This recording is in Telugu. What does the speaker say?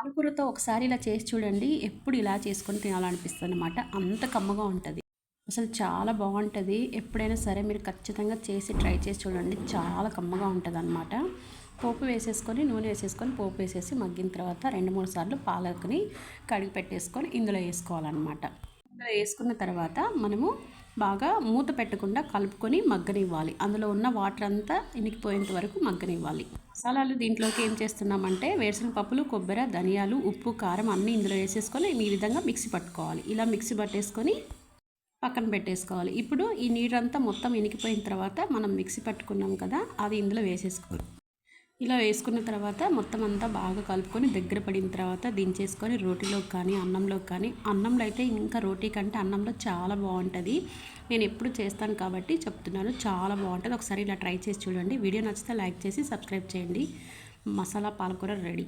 పాలకూరతో ఒకసారి ఇలా చేసి చూడండి. ఎప్పుడు ఇలా చేసుకొని తినాలనిపిస్తుందన్నమాట. అంత కమ్మగా ఉంటది. అసలు చాలా బాగుంటుంది. ఎప్పుడైనా సరే మీరు ఖచ్చితంగా చేసి ట్రై చేసి చూడండి. చాలా కమ్మగా ఉంటుందన్నమాట. పోపు వేసేసుకొని నూనె వేసేసుకొని పోపు వేసేసి మగ్గిన తర్వాత 2-3 సార్లు పాలకుని కడిగి పెట్టేసుకొని ఇందులో వేసుకోవాలన్నమాట. ఇందులో వేసుకున్న తర్వాత మనము బాగా మూత పెట్టకుండా కలుపుకొని మగ్గనివ్వాలి. అందులో ఉన్న వాటర్ అంతా ఇనికిపోయేంత వరకు మగ్గనివ్వాలి. మసాలాలు దీంట్లోకి ఏం చేస్తున్నామంటే వేరుశనగ పప్పులు, కొబ్బరి, ధనియాలు, ఉప్పు, కారం అన్నీ ఇందులో వేసేసుకొని ఈ విధంగా మిక్సీ పట్టుకోవాలి. ఇలా మిక్సీ పట్టేసుకొని పక్కన పెట్టేసుకోవాలి. ఇప్పుడు ఈ నీరంతా మొత్తం ఇనికిపోయిన తర్వాత మనం మిక్సీ పట్టుకున్నాం కదా, అది ఇందులో వేసేసుకోవాలి. ఇలా వేసుకున్న తర్వాత మొత్తం అంతా బాగా కలుపుకొని దగ్గర పడిన తర్వాత దించేసుకొని రోటీలోకి కానీ అన్నంలోకి కానీ, అన్నంలో అయితే ఇంకా రోటీ కంటే అన్నంలో చాలా బాగుంటుంది. నేను ఎప్పుడు చేస్తాను కాబట్టి చెప్తున్నాను, చాలా బాగుంటుంది. ఒకసారి ఇలా ట్రై చేసి చూడండి. వీడియో నచ్చితే లైక్ చేసి సబ్స్క్రైబ్ చేయండి. మసాలా పాలకూర రెడీ.